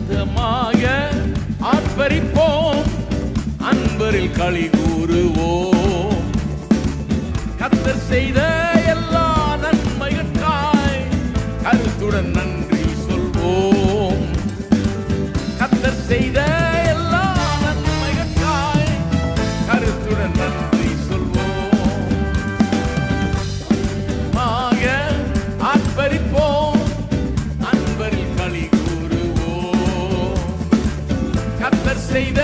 மொத்தமாக ஆர்ப்பரிப்போம், அன்பரில் களி கூறுவோம். கர்த்தர் செய்த எல்லா நன்மைகளுக்காய் கருத்துடன் நன்றி சொல்வோம். கர்த்தர் செய்த எல்லா நன்மைகளுக்காய் கருத்துடன் நன்றி சொல்வோம். ஆர்ப்பரிப்போம், அன்பரில் களி கூறுவோம். கர்த்தர் செய்த